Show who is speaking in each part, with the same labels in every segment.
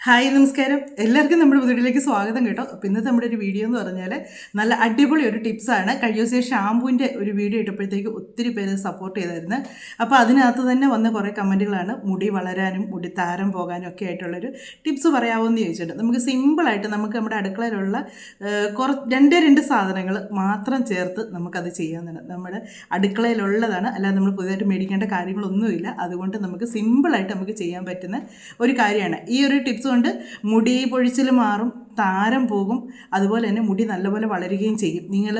Speaker 1: Hi നമസ്കാരം എല്ലാവർക്കും നമ്മുടെ വീഡിയോയിലേക്ക് സ്വാഗതം കേട്ടോ. അപ്പോൾ ഇന്നത്തെ നമ്മുടെ ഒരു വീഡിയോ എന്ന് പറഞ്ഞാൽ നല്ല അടിപൊളി ഒരു ടിപ്സാണ്. കഴിഞ്ഞ ദിവസം ഷാമ്പൂവിൻ്റെ ഒരു വീഡിയോ ഇട്ടപ്പോഴത്തേക്ക് ഒത്തിരി പേര് സപ്പോർട്ട് ചെയ്തായിരുന്നു. അപ്പോൾ അതിനകത്ത് തന്നെ വന്ന കുറേ കമൻറ്റുകളാണ് മുടി വളരാനും മുടി താരം പോകാനും ഒക്കെ ആയിട്ടുള്ളൊരു ടിപ്സ് പറയാമോയെന്ന് ചോദിച്ചിട്ട്. നമുക്ക് സിമ്പിളായിട്ട് നമുക്ക് നമ്മുടെ അടുക്കളയിലുള്ള രണ്ട് സാധനങ്ങൾ മാത്രം ചേർത്ത് നമുക്കത് ചെയ്യാവുന്നതാണ്. നമ്മുടെ അടുക്കളയിലുള്ളതാണ്, അല്ലാതെ നമ്മൾ പുതിയതായിട്ട് മേടിക്കേണ്ട കാര്യങ്ങളൊന്നുമില്ല. അതുകൊണ്ട് നമുക്ക് സിമ്പിളായിട്ട് നമുക്ക് ചെയ്യാൻ പറ്റുന്ന ഒരു കാര്യമാണ്. ഈ ഒരു ടിപ്സ് കൊണ്ട് മുടി പൊഴിച്ചിൽ മാറും, താരം പോകും, അതുപോലെ തന്നെ മുടി നല്ലപോലെ വളരുകയും ചെയ്യും. നിങ്ങൾ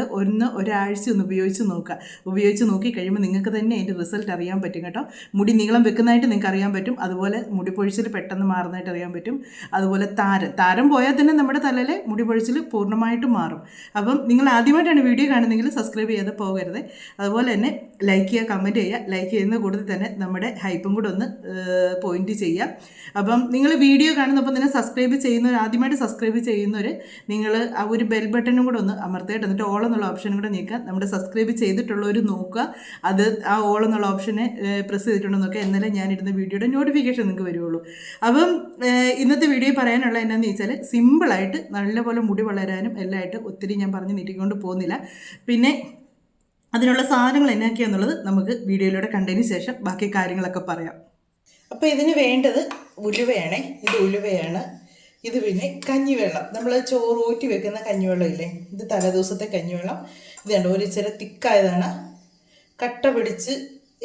Speaker 1: ഒരാഴ്ച ഒന്ന് ഉപയോഗിച്ച് നോക്കി കഴിയുമ്പോൾ നിങ്ങൾക്ക് തന്നെ അതിൻ്റെ റിസൾട്ട് അറിയാൻ പറ്റും കേട്ടോ. മുടി നീളം വെക്കുന്നതായിട്ട് നിങ്ങൾക്ക് അറിയാൻ പറ്റും, അതുപോലെ മുടി പൊഴിച്ചിൽ പെട്ടെന്ന് മാറുന്നതായിട്ട് അറിയാൻ പറ്റും. അതുപോലെ താരം പോയാൽ തന്നെ നമ്മുടെ തലയിലെ മുടി പൊഴിച്ചിൽ പൂർണ്ണമായിട്ടും മാറും. അപ്പം നിങ്ങൾ ആദ്യമായിട്ടാണ് വീഡിയോ കാണുന്നതെങ്കിൽ സബ്സ്ക്രൈബ് ചെയ്യാതെ പോകരുത്. അതുപോലെ തന്നെ ലൈക്ക് ചെയ്യുക, കമൻറ്റ് ചെയ്യുക. ലൈക്ക് ചെയ്യുന്ന കൂട്ടത്തിൽ തന്നെ നമ്മുടെ ഹൈപ്പും കൂടെ ഒന്ന് പോയിന്റ് ചെയ്യുക. അപ്പം നിങ്ങൾ വീഡിയോ കാണുന്നപ്പോൾ തന്നെ ആദ്യമായിട്ട് സബ്സ്ക്രൈബ് ചെയ്യുന്നവർ നിങ്ങൾ ആ ഒരു ബെൽ ബട്ടണും കൂടെ ഒന്ന് അമർത്തിയിട്ട് എന്നിട്ട് ഓൾ എന്നുള്ള ഓപ്ഷനും കൂടെ നീക്കുക. നമ്മുടെ സബ്സ്ക്രൈബ് ചെയ്തിട്ടുള്ളവർ നോക്കുക, അത് ആ ഓൾ എന്നുള്ള ഓപ്ഷനെ പ്രസ് ചെയ്തിട്ടുണ്ടോ നോക്കുക. എന്നാലേ ഞാനിടുന്ന വീഡിയോയുടെ നോട്ടിഫിക്കേഷൻ നിങ്ങൾക്ക് വരുള്ളൂ. അപ്പം ഇന്നത്തെ വീഡിയോ പറയാനുള്ള എന്നാന്ന് ചോദിച്ചാൽ സിമ്പിളായിട്ട് നല്ലപോലെ മുടി വളരാനും എല്ലാമായിട്ട് ഒത്തിരി ഞാൻ പറഞ്ഞ് നീട്ടിക്കൊണ്ട് പോകുന്നില്ല. പിന്നെ അതിനുള്ള സാധനങ്ങൾ എന്നൊക്കെയാണെന്നുള്ളത് നമുക്ക് വീഡിയോയിലൂടെ കണ്ടതിന് ശേഷം ബാക്കി കാര്യങ്ങളൊക്കെ പറയാം. അപ്പോൾ ഇതിന് വേണ്ടത് ഉലുവയാണ്. ഇത് ഉലുവയാണ്. ഇത് പിന്നെ കഞ്ഞിവെള്ളം, നമ്മൾ ചോറ് ഊറ്റി വെക്കുന്ന കഞ്ഞിവെള്ളം ഇല്ലേ, ഇത് തലേദിവസത്തെ കഞ്ഞിവെള്ളം. ഇത് കണ്ടോ, ഒരു ഇച്ചിരി തിക്കായതാണ്. കട്ട പിടിച്ച്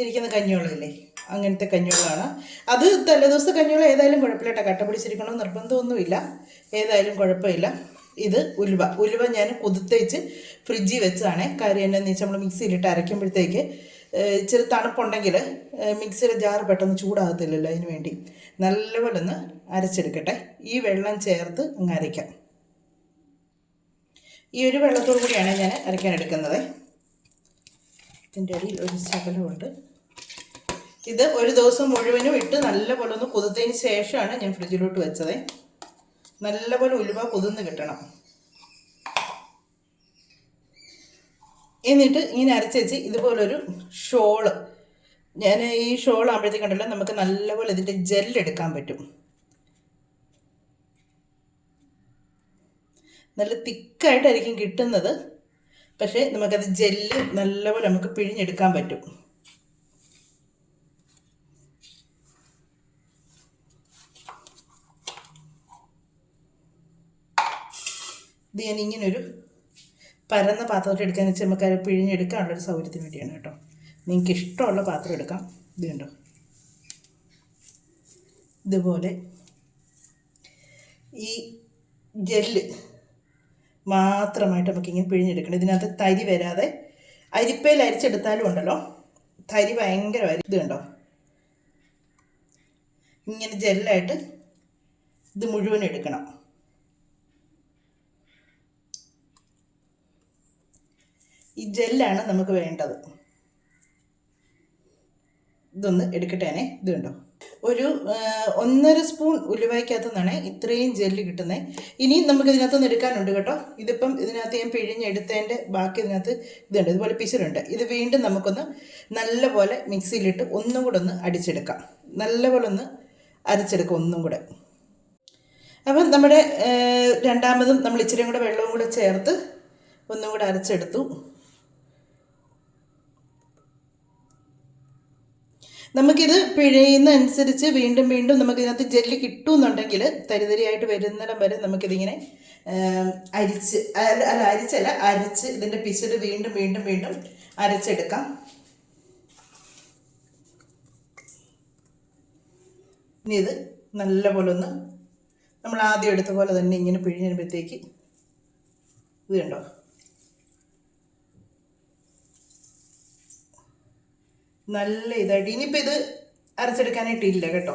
Speaker 1: ഇരിക്കുന്ന കഞ്ഞിവെള്ളം ഇല്ലേ, അങ്ങനത്തെ കഞ്ഞിവെള്ളമാണ്. അത് തലേദിവസത്തെ കഞ്ഞിവെള്ളം ഏതായാലും കുഴപ്പമില്ല കേട്ടോ. കട്ട പിടിച്ചിരിക്കണമെന്ന് നിർബന്ധമൊന്നുമില്ല, ഏതായാലും കുഴപ്പമില്ല. ഇത് ഉലുവ ഞാൻ കുതിർത്തേച്ച് ഫ്രിഡ്ജിൽ വെച്ചതാണ്. കാര്യം എന്നാന്ന് വെച്ചാൽ നമ്മൾ മിക്സിയിലിട്ട് അരയ്ക്കുമ്പോഴത്തേക്ക് ഇച്ചിരി തണുപ്പുണ്ടെങ്കിൽ മിക്സിയുടെ ജാർ പെട്ടെന്ന് ചൂടാകത്തില്ലല്ലോ, അതിന് വേണ്ടി നല്ലപോലെ ഒന്ന് അരച്ചെടുക്കട്ടെ. ഈ വെള്ളം ചേർത്ത് അങ്ങ് അരയ്ക്കാം. ഈ ഒരു വെള്ളത്തോടു കൂടിയാണ് ഞാൻ അരയ്ക്കാൻ എടുക്കുന്നത്. ഇതിൻ്റെ അടിയിൽ ഒരു ശകലമുണ്ട്. ഇത് ഒരു ദിവസം മുഴുവനും ഇട്ട് നല്ലപോലെ ഒന്ന് കുതിർത്തതിന് ശേഷമാണ് ഞാൻ ഫ്രിഡ്ജിലോട്ട് വെച്ചത്. നല്ലപോലെ ഉലുവ കുതിർന്ന് കിട്ടണം. എന്നിട്ട് ഇങ്ങനെ അരച്ച് വെച്ച് ഇതുപോലൊരു ഷോള്, ഞാൻ ഈ ഷോൾ ആകുമ്പോഴത്തേക്കുണ്ടല്ലോ നമുക്ക് നല്ലപോലെ ഇതിൻ്റെ ജെല്ലെടുക്കാൻ പറ്റും. നല്ല തിക്കായിട്ടായിരിക്കും കിട്ടുന്നത്, പക്ഷേ നമുക്കത് ജെല്ല് നല്ലപോലെ നമുക്ക് പിഴിഞ്ഞെടുക്കാൻ പറ്റും. ഇത് ഞാൻ ഇങ്ങനൊരു പരന്ന പാത്രത്തിൽ എടുക്കാന്ന് വെച്ചാൽ നമുക്ക് അത് പിഴിഞ്ഞെടുക്കാനുള്ളൊരു സൗകര്യത്തിന് വേണ്ടിയാണ് കേട്ടോ. നിങ്ങൾക്ക് ഇഷ്ടമുള്ള പാത്രം എടുക്കാം. ഇത് കണ്ടോ, ഇതുപോലെ ഈ ജെല്ല് മാത്രമായിട്ട് നമുക്കിങ്ങനെ പിഴിഞ്ഞെടുക്കണം. ഇതിനകത്ത് തരി വരാതെ അരിപ്പയിൽ അരിച്ചെടുത്താലും ഉണ്ടല്ലോ തരി ഭയങ്കരമായി. ഇത് കണ്ടോ, ഇങ്ങനെ ജെല്ലായിട്ട് ഇത് മുഴുവൻ എടുക്കണം. ഈ ജെല്ലാണ് നമുക്ക് വേണ്ടത്. ഇതൊന്ന് എടുക്കട്ടേനെ. ഇത് കണ്ടോ, ഒരു 1.5 സ്പൂൺ ഉലുവയ്ക്കകത്തു നിന്നാണ് ഇത്രയും ജെല്ല് കിട്ടുന്നത്. ഇനി നമുക്ക് ഇതിനകത്തുനിന്ന് എടുക്കാനുണ്ട് കേട്ടോ. ഇതിപ്പം ഇതിനകത്ത് ഞാൻ പിഴിഞ്ഞെടുത്തതിൻ്റെ ബാക്കി ഇതിനകത്ത് ഇതുണ്ട്, ഇതുപോലെ പിശറുണ്ട്. ഇത് വീണ്ടും നമുക്കൊന്ന് നല്ലപോലെ മിക്സിയിലിട്ട് ഒന്നും കൂടെ ഒന്ന് അടിച്ചെടുക്കാം. നല്ലപോലെ ഒന്ന് അരച്ചെടുക്കാം ഒന്നും കൂടെ. അപ്പം നമ്മുടെ രണ്ടാമതും നമ്മൾ ഇച്ചിരിയും കൂടെ വെള്ളവും കൂടെ ചേർത്ത് ഒന്നും കൂടെ അരച്ചെടുത്തു. നമുക്കിത് പിഴയുന്ന അനുസരിച്ച് വീണ്ടും വീണ്ടും നമുക്കിതിനകത്ത് ജെല്ല് കിട്ടുമെന്നുണ്ടെങ്കിൽ തരിതരിയായിട്ട് വരുന്നിടം വരെ നമുക്കിതിങ്ങനെ അരച്ച് ഇതിൻ്റെ പിശട് വീണ്ടും വീണ്ടും വീണ്ടും അരച്ചെടുക്കാം. ഇനി ഇത് നല്ലപോലെ ഒന്ന് നമ്മൾ ആദ്യം എടുത്ത പോലെ തന്നെ ഇങ്ങനെ പിഴിഞ്ഞുമ്പോഴത്തേക്ക് ഇത് കണ്ടോ, നല്ല ഇതായിട്ട്. ഇനിയിപ്പോൾ ഇത് അരച്ചെടുക്കാനായിട്ടില്ല കേട്ടോ.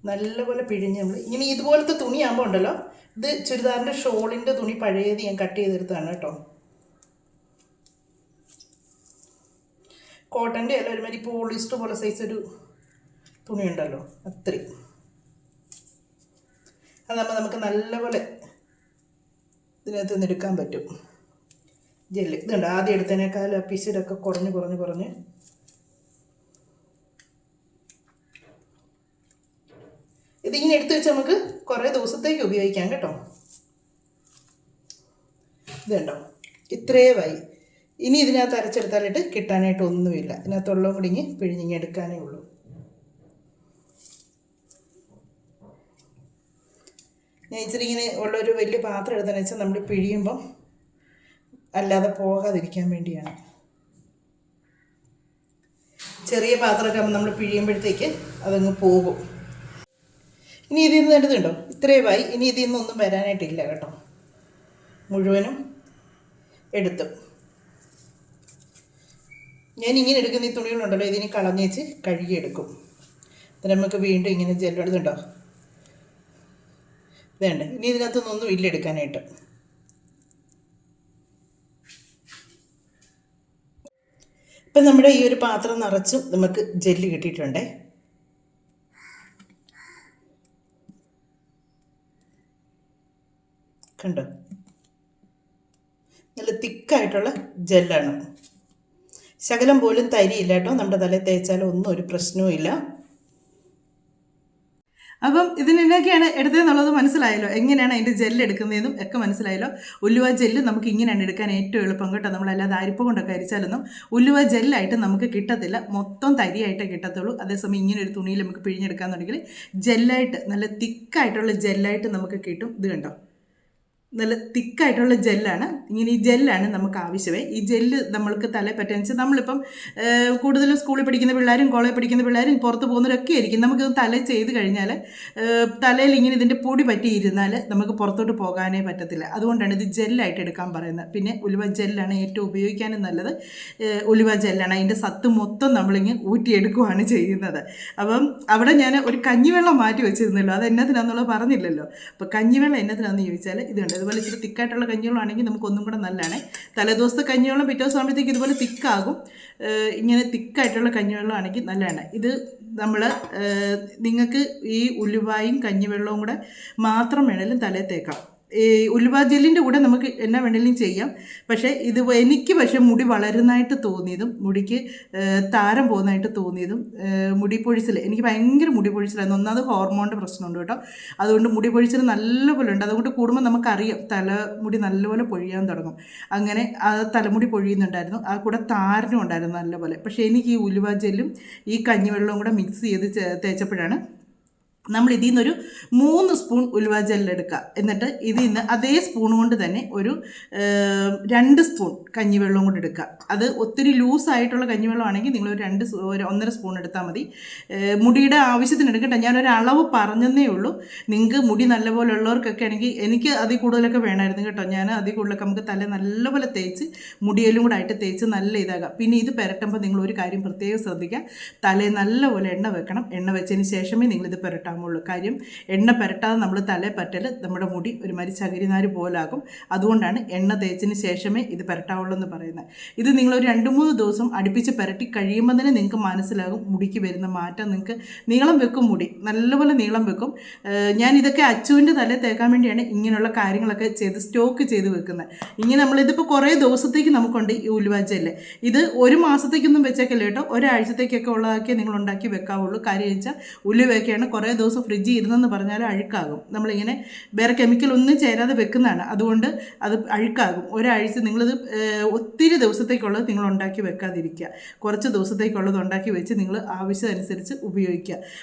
Speaker 1: നല്ലപോലെ പിഴിഞ്ഞ് നമ്മൾ ഇങ്ങനെ ഇതുപോലത്തെ തുണിയാകുമ്പോൾ ഉണ്ടല്ലോ, ഇത് ചുരിദാറിൻ്റെ ഷോളിൻ്റെ തുണി പഴയത് ഞാൻ കട്ട് ചെയ്തെടുത്താണ് കേട്ടോ. കോട്ടൻ്റെ അല്ല, ഒരുമാതിരി പോളിസ്റ്റർ പോലെ സൈസ് ഒരു തുണിയുണ്ടല്ലോ, അത്രയും. അതാകുമ്പോൾ നമുക്ക് നല്ലപോലെ ഇതിനകത്ത് നിന്ന് എടുക്കാൻ പറ്റും. ജെല്ല് ഇതുണ്ട്. ആദ്യം എടുത്തതിനേക്കാൾ പിശിടൊക്കെ കുറഞ്ഞ് കുറഞ്ഞ് കുറഞ്ഞ് ഇതിങ്ങനെ എടുത്തു വെച്ച് നമുക്ക് കുറേ ദിവസത്തേക്ക് ഉപയോഗിക്കാം കേട്ടോ. ഇതുണ്ടോ, ഇത്രയുമായി. ഇനി ഇതിനകത്ത് അരച്ചെടുത്താലിട്ട് കിട്ടാനായിട്ട് ഒന്നുമില്ല. ഇതിനകത്തുള്ളതും കൂടി ഇങ്ങനെ പിഴിഞ്ഞിങ്ങി എടുക്കാനേ ഉള്ളൂ. ഞാൻ ഇച്ചിരി ഇങ്ങനെ ഉള്ളൊരു വലിയ പാത്രം എടുത്തതെന്ന് വെച്ചാൽ നമ്മൾ പിഴിയുമ്പം അല്ലാതെ പോകാതിരിക്കാൻ വേണ്ടിയാണ്. ചെറിയ പാത്രമൊക്കെ ആകുമ്പോൾ നമ്മൾ പിഴിയുമ്പോഴത്തേക്ക് അതങ്ങ് പോകും. ഇനി ഇതിൽ നിന്ന് എടുത്തുണ്ടോ, ഇത്രയുമായി. ഇനി ഇതിൽ നിന്നൊന്നും വരാനായിട്ടില്ല കേട്ടോ. മുഴുവനും എടുത്തു. ഞാൻ ഇങ്ങനെ എടുക്കുന്ന ഈ തുണികളുണ്ടല്ലോ, ഇതിന് കളഞ്ഞേച്ച് കഴുകിയെടുക്കും. എന്നിട്ട് നമുക്ക് വീണ്ടും ഇങ്ങനെ ജെല്ലെടുത്തുണ്ടോ, വേണ്ട. ഇനി ഇതിനകത്തൊന്നും ഇല്ല എടുക്കാനായിട്ട്. ഇപ്പം നമ്മുടെ ഈ ഒരു പാത്രം നിറച്ചും നമുക്ക് ജെല്ല് കിട്ടിയിട്ടുണ്ടേ. കണ്ടോ, നല്ല തിക്കായിട്ടുള്ള ജെല്ലാണ്. ശകലം പോലും തരിയില്ല കേട്ടോ. നമ്മുടെ തലയിൽ തേച്ചാലും ഒന്നും ഒരു പ്രശ്നവും ഇല്ല. അപ്പം ഇതിനൊക്കെയാണ് എടുത്തതെന്നുള്ളത് മനസ്സിലായല്ലോ. എങ്ങനെയാണ് അതിൻ്റെ ജെല്ല് എടുക്കുന്നതെന്നും ഒക്കെ മനസ്സിലായല്ലോ. ഉലുവ ജെല്ല് നമുക്ക് ഇങ്ങനെയാണ് എടുക്കാൻ ഏറ്റവും എളുപ്പം കേട്ടോ. നമ്മളല്ലാതെ അരിപ്പ കൊണ്ടൊക്കെ അരിച്ചാലൊന്നും ഉലുവ ജെല്ലായിട്ട് നമുക്ക് കിട്ടത്തില്ല. മൊത്തം തരിയായിട്ടേ കിട്ടത്തുള്ളൂ. അതേസമയം ഇങ്ങനെ ഒരു തുണിയിൽ നമുക്ക് പിഴിഞ്ഞെടുക്കാന്നുണ്ടെങ്കിൽ ജെല്ലായിട്ട്, നല്ല തിക്കായിട്ടുള്ള ജെല്ലായിട്ട് നമുക്ക് കിട്ടും. ഇത് കണ്ടോ, നല്ല തിക്കായിട്ടുള്ള ജെല്ലാണ്. ഇങ്ങനെ ഈ ജെല്ലാണ് നമുക്ക് ആവശ്യമേ. ഈ ജെല്ല് നമ്മൾക്ക് തലയിൽ പറ്റുക വെച്ചാൽ നമ്മളിപ്പം കൂടുതലും സ്കൂളിൽ പഠിക്കുന്ന പിള്ളേരും കോളേജിൽ പഠിക്കുന്ന പിള്ളേരും പുറത്ത് പോകുന്നവരൊക്കെ ആയിരിക്കും. നമുക്കിത് തല ചെയ്ത് കഴിഞ്ഞാൽ തലയിൽ ഇങ്ങനെ ഇതിൻ്റെ പൊടി പറ്റിയിരുന്നാൽ നമുക്ക് പുറത്തോട്ട് പോകാനേ പറ്റത്തില്ല. അതുകൊണ്ടാണ് ഇത് ജെല്ലായിട്ട് എടുക്കാൻ പറയുന്നത്. പിന്നെ ഉലുവ ജെല്ലാണ് ഏറ്റവും ഉപയോഗിക്കാനും നല്ലത്. ഉലുവ ജെല്ലാണ്. അതിൻ്റെ സത്ത് മൊത്തം നമ്മളിങ്ങനെ ഊറ്റിയെടുക്കുകയാണ് ചെയ്യുന്നത്. അപ്പം അവിടെ ഞാൻ ഒരു കഞ്ഞിവെള്ളം മാറ്റി വെച്ചിരുന്നല്ലോ, അത് എന്നതിനാണെന്നുള്ളത് പറഞ്ഞില്ലല്ലോ. അപ്പോൾ കഞ്ഞിവെള്ളം എന്നതിനാണെന്ന് ചോദിച്ചാൽ ഇതുണ്ട്. അതുപോലെ ഇച്ചിരി തിക്കായിട്ടുള്ള കഞ്ഞിവെള്ളമാണെങ്കിൽ നമുക്ക് ഒന്നും കൂടെ നല്ലതാണ്. തലേദിവസത്തെ കഞ്ഞിവെള്ളം പിറ്റേ ദിവസം ആകുമ്പോഴത്തേക്ക് ഇതുപോലെ തിക്കാകും. ഇങ്ങനെ തിക്കായിട്ടുള്ള കഞ്ഞിവെള്ളമാണെങ്കിൽ നല്ലതാണ്. ഇത് നമ്മൾ നിങ്ങൾക്ക് ഈ ഉലുവായും കഞ്ഞിവെള്ളവും കൂടെ മാത്രം വേണമെങ്കിലും തലയിൽ തേക്കാം. ഈ ഉലുവ ജെല്ലിൻ്റെ കൂടെ നമുക്ക് എന്നാ വേണമെങ്കിലും ചെയ്യാം. പക്ഷേ ഇത് എനിക്ക് മുടി വളരുന്നതായിട്ട് തോന്നിയതും മുടിക്ക് താരം പോകുന്നതായിട്ട് തോന്നിയതും മുടി പൊഴിച്ചിൽ, എനിക്ക് ഭയങ്കര മുടി പൊഴിച്ചിലായിരുന്നു. ഒന്നാമത് ഹോർമോണിൻ്റെ പ്രശ്നമുണ്ട് കേട്ടോ. അതുകൊണ്ട് മുടി പൊഴിച്ചിൽ നല്ലപോലെ ഉണ്ട്. അതുകൊണ്ട് കൂടുമ്പോൾ നമുക്കറിയാം തലമുടി നല്ലപോലെ പൊഴിയാൻ തുടങ്ങും. അങ്ങനെ ആ തലമുടി പൊഴിയുന്നുണ്ടായിരുന്നു. ആ കൂടെ താരനും ഉണ്ടായിരുന്നു നല്ലപോലെ. പക്ഷേ എനിക്ക് ഈ ഉലുവ ജെല്ലും ഈ കഞ്ഞിവെള്ളവും കൂടെ മിക്സ് ചെയ്ത് തേച്ചപ്പോഴാണ് നമ്മൾ ഇതിൽ നിന്നൊരു 3 സ്പൂൺ ഉലുവ ജെല്ലെടുക്കുക. എന്നിട്ട് ഇതിൽ നിന്ന് അതേ സ്പൂൺ കൊണ്ട് തന്നെ ഒരു 2 സ്പൂൺ കഞ്ഞിവെള്ളവും കൂടി എടുക്കുക. അത് ഒത്തിരി ലൂസായിട്ടുള്ള കഞ്ഞിവെള്ളമാണെങ്കിൽ നിങ്ങളൊരു 1.5 സ്പൂൺ എടുത്താൽ മതി. മുടിയുടെ ആവശ്യത്തിന് എടുക്കട്ടെ, ഞാനൊരു അളവ് പറഞ്ഞതേ ഉള്ളൂ. നിങ്ങൾക്ക് മുടി നല്ലപോലെ ഉള്ളവർക്കൊക്കെ ആണെങ്കിൽ, എനിക്ക് അതിൽ കൂടുതലൊക്കെ വേണമായിരുന്നു കേട്ടോ. ഞാൻ അതിൽ കൂടുതലൊക്കെ നമുക്ക് തല നല്ലപോലെ തേച്ച് മുടിയിലും കൂടെ ആയിട്ട് തേച്ച് നല്ല ഇതാകാം. പിന്നെ ഇത് പുരട്ടുമ്പോൾ നിങ്ങൾ ഒരു കാര്യം പ്രത്യേകം ശ്രദ്ധിക്കുക, തലയിൽ നല്ലപോലെ എണ്ണ വെക്കണം. എണ്ണ വെച്ചതിന് ശേഷമേ നിങ്ങളിത് പുരട്ടാൻ കാര്യം. എണ്ണ പുരട്ടാതെ നമ്മൾ തലയിൽ പറ്റൽ നമ്മുടെ മുടി ഒരുമാതിരി ചകിരിനാര് പോലാകും. അതുകൊണ്ടാണ് എണ്ണ തേച്ചതിന് ശേഷമേ ഇത് പുരട്ടാവുള്ളൂ എന്ന് പറയുന്നത്. ഇത് നിങ്ങളൊരു 2-3 ദിവസം അടുപ്പിച്ച് പുരട്ടി കഴിയുമ്പോൾ തന്നെ നിങ്ങൾക്ക് മനസ്സിലാകും മുടിക്ക് വരുന്ന മാറ്റം. നിങ്ങൾക്ക് നീളം വെക്കും, മുടി നല്ലപോലെ നീളം വെക്കും. ഞാൻ ഇതൊക്കെ അച്ചുവിൻ്റെ തലയിൽ തേക്കാൻ വേണ്ടിയാണ് ഇങ്ങനെയുള്ള കാര്യങ്ങളൊക്കെ ചെയ്ത് സ്റ്റോക്ക് ചെയ്ത് വെക്കുന്നത്. ഇങ്ങനെ നമ്മളിതിപ്പോൾ കുറേ ദിവസത്തേക്ക് നമുക്കുണ്ട് ഈ ഉലുവ ജെല്ല്. ഇത് 1 മാസത്തേക്കൊന്നും വെച്ചേക്കല്ല കേട്ടോ, ഒരാഴ്ചത്തേക്കൊക്കെ ഉള്ളതാക്കിയേ നിങ്ങൾ ഉണ്ടാക്കി വെക്കാവുള്ളൂ. കാര്യം വെച്ചാൽ ഉലുവയൊക്കെയാണ് കുറേ ദിവസം ഫ്രിഡ്ജിൽ ഇരുന്നെന്ന് പറഞ്ഞാൽ അഴുക്കാകും. നമ്മളിങ്ങനെ വേറെ കെമിക്കൽ ഒന്നും ചേരാതെ വെക്കുന്നതാണ്. അതുകൊണ്ട് അത് അഴുക്കാകും. ഒരാഴ്ച നിങ്ങളിത് ഒത്തിരി ദിവസത്തേക്കുള്ളത് നിങ്ങൾ ഉണ്ടാക്കി വെക്കാതിരിക്കുക. കുറച്ച് ദിവസത്തേക്കുള്ളത് ഉണ്ടാക്കി വെച്ച് നിങ്ങൾ ആവശ്യമനുസരിച്ച് ഉപയോഗിക്കുക.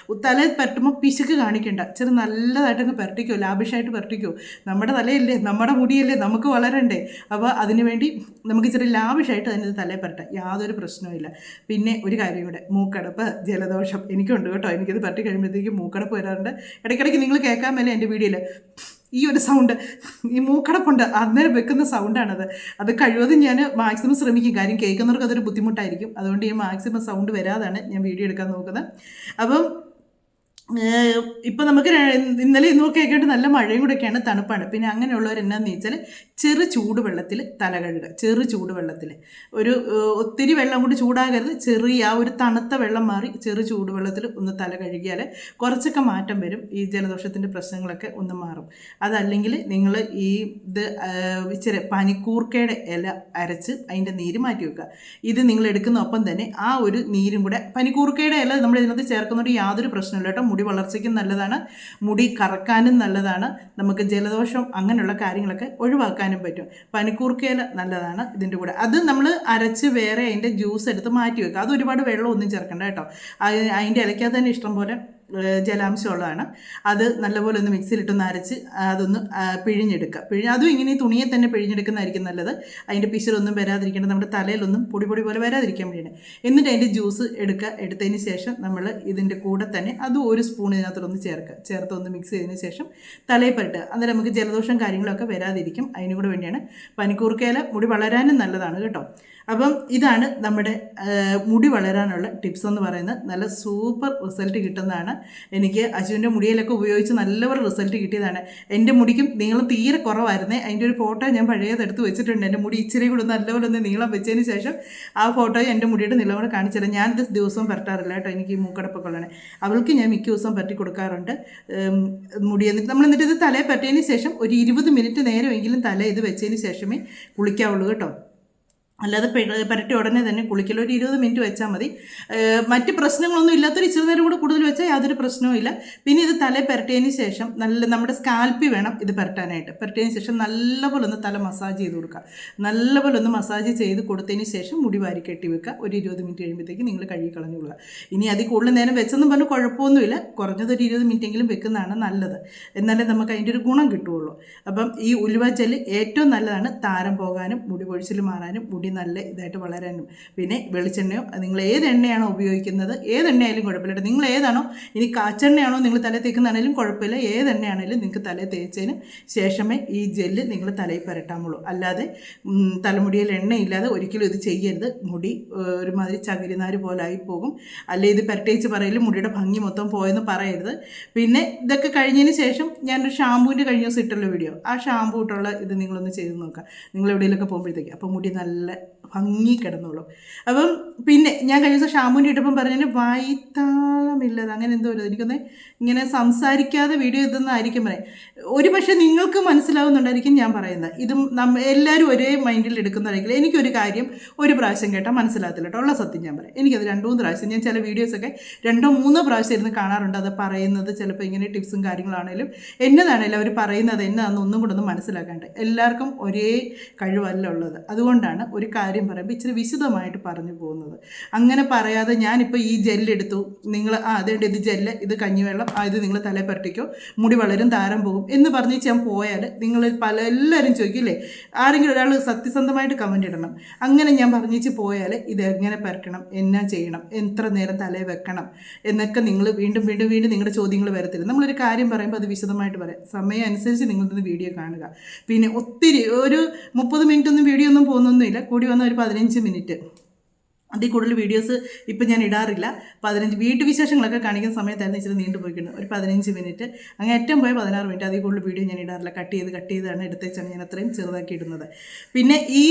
Speaker 1: തലയിൽ പരട്ടുമ്പോൾ പിശുക്ക് കാണിക്കേണ്ട. ഇച്ചിരി നല്ലതായിട്ടങ്ങ് പരട്ടിക്കോ, ലാഭിഷായിട്ട് പരട്ടിക്കോ. നമ്മുടെ തലയല്ലേ, നമ്മുടെ മുടിയല്ലേ, നമുക്ക് വളരണ്ടേ. അപ്പോൾ അതിനുവേണ്ടി നമുക്ക് ഇച്ചിരി ലാഭിഷായിട്ട് തന്നെ ഇത് തലയിൽ പരട്ടാം, യാതൊരു പ്രശ്നവുമില്ല. പിന്നെ ഒരു കാര്യം കൂടെ, മൂക്കടപ്പ്, ജലദോഷം എനിക്കുണ്ട് കേട്ടോ. എനിക്കിത് പരട്ടി കഴിയുമ്പോഴത്തേക്ക് മൂക്കടപ്പ് വരാറുണ്ട്. ഇടയ്ക്കിടയ്ക്ക് നിങ്ങൾ കേൾക്കാൻ മേലെ എൻ്റെ വീഡിയോയിൽ ഈ ഒരു സൗണ്ട്, ഈ മൂക്കടപ്പുണ്ട്, അന്നേരം വെക്കുന്ന സൗണ്ടാണത്. അത് കഴിവതും ഞാൻ മാക്സിമം ശ്രമിക്കും. കാര്യം കേൾക്കുന്നവർക്ക് അതൊരു ബുദ്ധിമുട്ടായിരിക്കും. അതുകൊണ്ട് ഈ മാക്സിമം സൗണ്ട് വരാതാണ് ഞാൻ വീഡിയോ എടുക്കാൻ നോക്കുന്നത്. അപ്പം ഇപ്പം നമുക്ക് ഇന്നലെ ഇന്നൊക്കെ ആയിട്ട് നല്ല മഴയും കൂടെയൊക്കെയാണ്, തണുപ്പാണ്. പിന്നെ അങ്ങനെയുള്ളവർ എന്നാന്ന് വെച്ചാൽ ചെറു ചൂടുവെള്ളത്തിൽ തല കഴുകുക. ചെറു ചൂടുവെള്ളത്തിൽ ഒത്തിരി വെള്ളം കൊണ്ട് ചൂടാകരുത്. ചെറിയ ആ ഒരു തണുത്ത വെള്ളം മാറി ചെറു ചൂടുവെള്ളത്തിൽ ഒന്ന് തല കഴുകിയാൽ കുറച്ചൊക്കെ മാറ്റം വരും. ഈ ജലദോഷത്തിൻ്റെ പ്രശ്നങ്ങളൊക്കെ ഒന്ന് മാറും. അതല്ലെങ്കിൽ നിങ്ങൾ ഇച്ചിരി പനിക്കൂർക്കയുടെ ഇല അരച്ച് അതിൻ്റെ നീര് മാറ്റി വെക്കുക. ഇത് നിങ്ങൾ എടുക്കുന്ന ഒപ്പം തന്നെ ആ ഒരു നീരും കൂടെ, പനിക്കൂർക്കയുടെ ഇല നമ്മൾ ഇതിനകത്ത് ചേർക്കുന്നതുകൊണ്ട് യാതൊരു പ്രശ്നമില്ല കേട്ടോ. മുടി വളർച്ചയ്ക്കും നല്ലതാണ്, മുടി കറക്കാനും നല്ലതാണ്, നമുക്ക് ജലദോഷം അങ്ങനെയുള്ള കാര്യങ്ങളൊക്കെ ഒഴിവാക്കാനും പറ്റും. പനിക്കൂർക്കയില നല്ലതാണ് ഇതിൻ്റെ കൂടെ. അത് നമ്മൾ അരച്ച് വേറെ അതിൻ്റെ ജ്യൂസ് എടുത്ത് മാറ്റി വെക്കുക. അത് ഒരുപാട് വെള്ളമൊന്നും ചേർക്കണ്ട കേട്ടോ. അതിൻ്റെ ഇലയ്ക്കകത്ത് തന്നെ ഇഷ്ടം പോലെ ജലാംശമുള്ളതാണ്. അത് നല്ലപോലെ ഒന്ന് മിക്സിയിലിട്ടൊന്ന് അരച്ച് അതൊന്ന് പിഴിഞ്ഞെടുക്കുക. അതും ഇങ്ങനെ തുണിയെ തന്നെ പിഴിഞ്ഞെടുക്കുന്നതായിരിക്കും നല്ലത്. അതിൻ്റെ പിശറൊന്നും വരാതിരിക്കേണ്ടത്, നമ്മുടെ തലയിലൊന്നും പൊടി പോലെ വരാതിരിക്കാൻ വേണ്ടിയാണ്. എന്നിട്ട് അതിൻ്റെ ജ്യൂസ് എടുക്കുക. എടുത്തതിന് ശേഷം നമ്മൾ ഇതിൻ്റെ കൂടെ തന്നെ അതും ഒരു സ്പൂൺ ഇതിനകത്തൊന്ന് ചേർത്തൊന്ന് മിക്സ് ചെയ്തതിന് ശേഷം തലയിൽ പുരട്ടുക. അന്നേരം നമുക്ക് ജലദോഷം കാര്യങ്ങളൊക്കെ വരാതിരിക്കും. അതിനും കൂടെ വേണ്ടിയാണ്. പനിക്കൂർക്കയില മുടി വളരാനും നല്ലതാണ് കേട്ടോ. അപ്പം ഇതാണ് നമ്മുടെ മുടി വളരാനുള്ള ടിപ്സ് എന്ന് പറയുന്നത്. നല്ല സൂപ്പർ റിസൾട്ട് കിട്ടുന്നതാണ്. എനിക്ക് അശുവിൻ്റെ മുടിയിലൊക്കെ ഉപയോഗിച്ച് നല്ലപോലെ റിസൾട്ട് കിട്ടിയതാണ്. എൻ്റെ മുടിക്കും നീളം തീരെ കുറവായിരുന്നേ. അതിൻ്റെ ഒരു ഫോട്ടോ ഞാൻ പഴയതെടുത്ത് വെച്ചിട്ടുണ്ട്. എൻ്റെ മുടി ഇച്ചിരി കൂടെ നല്ലപോലെ ഒന്ന് നീളം വെച്ചതിന് ശേഷം ആ ഫോട്ടോ എൻ്റെ മുടിയുടെ നീളം കൂടെ കാണിച്ചുതരാം. ഞാനിത് ദിവസവും പരട്ടാറില്ല കേട്ടോ. എനിക്ക് ഈ മൂക്കടപ്പൊക്കെ ഉള്ളതാണ്. അവൾക്ക് ഞാൻ മിക്ക ദിവസവും പരട്ടി കൊടുക്കാറുണ്ട് മുടി. എന്നിട്ട് ഇത് തലയിൽ പരട്ടിയതിന് ശേഷം ഒരു 20 മിനിറ്റ് നേരമെങ്കിലും തല ഇത് വെച്ചതിന് ശേഷമേ കുളിക്കാവുള്ളൂ കേട്ടോ. അല്ലാതെ പരട്ടി ഉടനെ തന്നെ കുളിക്കൽ. ഒരു 20 മിനിറ്റ് വെച്ചാൽ മതി. മറ്റ് പ്രശ്നങ്ങളൊന്നും ഇല്ലാത്തൊരു ഇച്ചിരി നേരം കൂടെ കൂടുതൽ വെച്ചാൽ യാതൊരു പ്രശ്നവും ഇല്ല. പിന്നെ ഇത് തല പരട്ടിയതിന് ശേഷം നമ്മുടെ സ്കാൽപ്പിൽ വേണം ഇത് പരട്ടാനായിട്ട്. പരട്ടിയതിന് ശേഷം നല്ലപോലെ ഒന്ന് തല മസാജ് ചെയ്ത് കൊടുക്കുക. നല്ലപോലെ ഒന്ന് മസാജ് ചെയ്ത് കൊടുത്തതിന് ശേഷം മുടി വാരി കെട്ടി വെക്കുക. ഒരു 20 മിനിറ്റ് കഴിയുമ്പോഴത്തേക്ക് നിങ്ങൾ കഴുകി കളഞ്ഞു കൊള്ളുക. ഇനി അതിൽ കൂടുതൽ നേരം വെച്ചെന്നും പറഞ്ഞ് കുഴപ്പമൊന്നുമില്ല. കുറഞ്ഞതൊരു 20 മിനിറ്റെങ്കിലും വെക്കുന്നതാണ് നല്ലത്. എന്നാലേ നമുക്ക് അതിൻ്റെ ഒരു ഗുണം കിട്ടുകയുള്ളൂ. അപ്പം ഈ ഉലുവ ജെല്ല് ഏറ്റവും നല്ലതാണ്. താരം പോകാനും മുടി പൊഴിച്ചിൽ മാറാനും മുടി നല്ല ഇതായിട്ട് വളരാനും. പിന്നെ വെളിച്ചെണ്ണയോ, നിങ്ങൾ ഏത് എണ്ണയാണോ ഉപയോഗിക്കുന്നത്, ഏതെണ്ണയായാലും കുഴപ്പമില്ല. നിങ്ങൾ ഏതാണോ, ഇനി കാച്ചെണ്ണയാണോ നിങ്ങൾ തലയിൽ തേക്കുന്നതാണെങ്കിലും കുഴപ്പമില്ല. ഏതെണ്ണയാണെങ്കിലും നിങ്ങൾക്ക് തലയിൽ തേച്ചതിന് ശേഷമേ ഈ ജെല്ല് നിങ്ങൾ തലയിൽ പുരട്ടാമുള്ളൂ. അല്ലാതെ തലമുടിയിൽ എണ്ണയില്ലാതെ ഒരിക്കലും ഇത് ചെയ്യരുത്. മുടി ഒരുമാതിരി ചകിരിനാര് പോലെ ആയിപ്പോകും. അല്ലെ ഇത് പുരട്ടേച്ച് പറയലും മുടിയുടെ ഭംഗി മൊത്തം പോയെന്ന് പറയരുത്. പിന്നെ ഇതൊക്കെ കഴിഞ്ഞതിന് ശേഷം ഞാനൊരു ഷാമ്പൂവിൻ്റെ കഴിഞ്ഞ ദിവസം ഇട്ടുള്ള വീഡിയോ, ആ ഷാമ്പൂ ഇട്ടുള്ള ഇത് നിങ്ങളൊന്ന് ചെയ്ത് നോക്കാം നിങ്ങൾ എവിടെയെങ്കിലൊക്കെ പോകുമ്പോഴത്തേക്ക്. അപ്പോൾ മുടി നല്ല ഭംഗി കിടന്നുള്ളൂ. അപ്പം പിന്നെ ഞാൻ കഴിഞ്ഞ ദിവസം ഷാമ്പൂൻ്റെ ഇട്ടപ്പം പറഞ്ഞതിന് വായ്ത്താളമില്ലത് അങ്ങനെ എന്തോ ഇല്ല. എനിക്കൊന്ന് ഇങ്ങനെ സംസാരിക്കാതെ വീഡിയോ ഇതെന്നായിരിക്കും പറയാം. ഒരു പക്ഷേ നിങ്ങൾക്ക് മനസ്സിലാവുന്നുണ്ടായിരിക്കും ഞാൻ പറയുന്നത്. ഇതും എല്ലാവരും ഒരേ മൈൻഡിൽ എടുക്കുന്നതായിരിക്കില്ല. എനിക്കൊരു കാര്യം ഒരു പ്രാവശ്യം കേട്ടാൽ മനസ്സിലാകത്തില്ല കേട്ടോ. ഉള്ള സത്യം ഞാൻ പറയാം. എനിക്കത് 2-3 പ്രാവശ്യം, ഞാൻ ചില വീഡിയോസൊക്കെ 2-3 പ്രാവശ്യം ഇരുന്ന് കാണാറുണ്ട്. അത് പറയുന്നത് ചിലപ്പോൾ ഇങ്ങനെ ടിപ്സും കാര്യങ്ങളാണേലും എന്നതാണേലും അവർ പറയുന്നത് എന്നാന്ന് ഒന്നും കൂടെ ഒന്ന് മനസ്സിലാക്കാണ്ട്. എല്ലാവർക്കും ഒരേ കഴിവല്ല ഉള്ളത്. അതുകൊണ്ടാണ് ഒരു കാര്യം പറയുമ്പോൾ ഇച്ചിരി വിശദമായിട്ട് പറഞ്ഞു പോകുന്നത്. അങ്ങനെ പറയാതെ ഞാനിപ്പോൾ ഈ ജെല്ലെടുത്തു, നിങ്ങൾ അതേണ്ട ഇത് ജെല്ല്, ഇത് കഞ്ഞിവെള്ളം, ഇത് നിങ്ങൾ തലയിൽ പുരട്ടിക്കോ, മുടി വളരും, താരം പോകും എന്ന് പറഞ്ഞ് ഞാൻ പോയാൽ നിങ്ങൾ എല്ലാവരും ചോദിക്കില്ലേ, ആരെങ്കിലും ഒരാൾ സത്യസന്ധമായിട്ട് കമൻറ്റ് ഇടണം. അങ്ങനെ ഞാൻ പറഞ്ഞിച്ച് പോയാൽ ഇത് എങ്ങനെ പുരട്ടണം, എന്നാ ചെയ്യണം, എത്ര നേരം തലയിൽ വെക്കണം എന്നൊക്കെ നിങ്ങൾ വീണ്ടും നിങ്ങളുടെ ചോദ്യങ്ങൾ വരത്തില്ല. നമ്മളൊരു കാര്യം പറയുമ്പോൾ അത് വിശദമായിട്ട് പറയാം. സമയം അനുസരിച്ച് നിങ്ങളിന്ന് വീഡിയോ കാണുക. പിന്നെ ഒത്തിരി ഒരു 30 മിനിറ്റ് ഒന്നും വീഡിയോ ഒന്നും പോകുന്നൊന്നുമില്ല. കൂടി വന്ന ഒരു 15 മിനിറ്റ്, അതിൽ കൂടുതൽ വീഡിയോസ് ഇപ്പം ഞാൻ ഇടാറില്ല. 15 വീട്ടുവിശേഷങ്ങളൊക്കെ കാണിക്കുന്ന സമയത്തായിരുന്നു ഇച്ചിരി നീണ്ടു പോയിക്കുന്നത്. ഒരു 15 മിനിറ്റ്, അങ്ങനെ ഏറ്റവും പോയ 16 മിനിറ്റ്. അതിൽ കൂടുതൽ വീഡിയോ ഞാൻ ഇടാറില്ല. കട്ട് ചെയ്താണ് എടുത്തേച്ചാണ് ഞാൻ അത്രയും ചെറുതാക്കി ഇടുന്നത്. പിന്നെ ഈ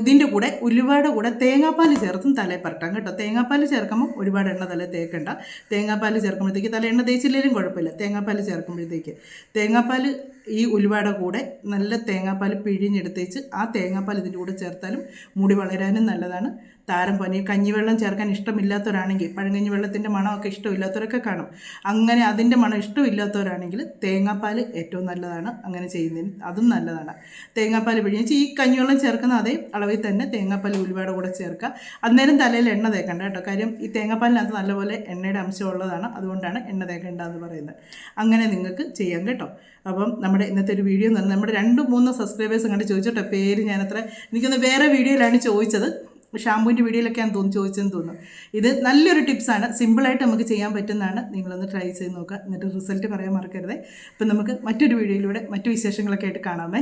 Speaker 1: ഇതിൻ്റെ കൂടെ ഉലുവയുടെ കൂടെ തേങ്ങാപ്പാൽ ചേർത്തും തലയിൽ പുരട്ടാം കേട്ടോ. തേങ്ങാപ്പാൽ ചേർക്കുമ്പോൾ ഒരുപാട് എണ്ണ തലയിൽ തേക്കണ്ട. തേങ്ങാപ്പാൽ ചേർക്കുമ്പോഴത്തേക്ക് തല എണ്ണ തേച്ചില്ലെങ്കിലും കുഴപ്പമില്ല. തേങ്ങാപ്പാൽ ചേർക്കുമ്പോഴത്തേക്ക് തേങ്ങാപ്പാൽ ഈ ഉലുവയുടെ കൂടെ നല്ല തേങ്ങാപ്പാൽ പിഴിഞ്ഞെടുത്തേച്ച് ആ തേങ്ങാപ്പാൽ ഇതിൻ്റെ കൂടെ ചേർത്താലും മുടി വളരാനും നല്ലതാണ്. താരം പനി, കഞ്ഞിവെള്ളം ചേർക്കാൻ ഇഷ്ടമില്ലാത്തവരാണെങ്കിൽ, പഴങ്കഞ്ഞി വെള്ളത്തിൻ്റെ മണമൊക്കെ ഇഷ്ടമില്ലാത്തവരൊക്കെ കാണും. അങ്ങനെ അതിൻ്റെ മണം ഇഷ്ടമില്ലാത്തവരാണെങ്കിൽ തേങ്ങാപ്പാൽ ഏറ്റവും നല്ലതാണ്. അങ്ങനെ ചെയ്യുന്നതിന് അതും നല്ലതാണ്. തേങ്ങാപ്പാൽ പിഴിഞ്ഞ് ഈ കഞ്ഞിവെള്ളം ചേർക്കുന്ന അതേ അളവിൽ തന്നെ തേങ്ങാപ്പാൽ ഉലുവയുടെ കൂടെ ചേർക്കുക. അന്നേരം തലയിൽ എണ്ണ തേക്കണ്ട കേട്ടോ. കാര്യം ഈ തേങ്ങാപ്പാലിനകത്ത് നല്ലപോലെ എണ്ണയുടെ അംശമുള്ളതാണ്. അതുകൊണ്ടാണ് എണ്ണ തേക്കേണ്ടതെന്ന് പറയുന്നത്. അങ്ങനെ നിങ്ങൾക്ക് ചെയ്യാം കേട്ടോ. അപ്പം നമ്മുടെ ഇന്നത്തെ ഒരു വീഡിയോ എന്ന് പറഞ്ഞാൽ നമ്മുടെ 2-3 സബ്സ്ക്രൈബേഴ്സ് കണ്ട് ചോദിച്ചോട്ടെ പേര്. ഞാനത്ര എനിക്കൊന്ന് വേറെ വീഡിയോയിലാണ് ചോദിച്ചത്. ഷാമ്പൂവിൻ്റെ വീഡിയോയിലൊക്കെയാണ് ചോദിച്ചതെന്ന് തോന്നുന്നു. ഇത് നല്ലൊരു ടിപ്സാണ്. സിമ്പിളായിട്ട് നമുക്ക് ചെയ്യാൻ പറ്റുന്നതാണ്. നിങ്ങളൊന്ന് ട്രൈ ചെയ്ത് നോക്കുക. എന്നിട്ട് റിസൾട്ട് പറയാൻ മറക്കരുത്. അപ്പം നമുക്ക് മറ്റൊരു വീഡിയോയിലൂടെ മറ്റു വിശേഷങ്ങളൊക്കെ ആയിട്ട് കാണാമേ.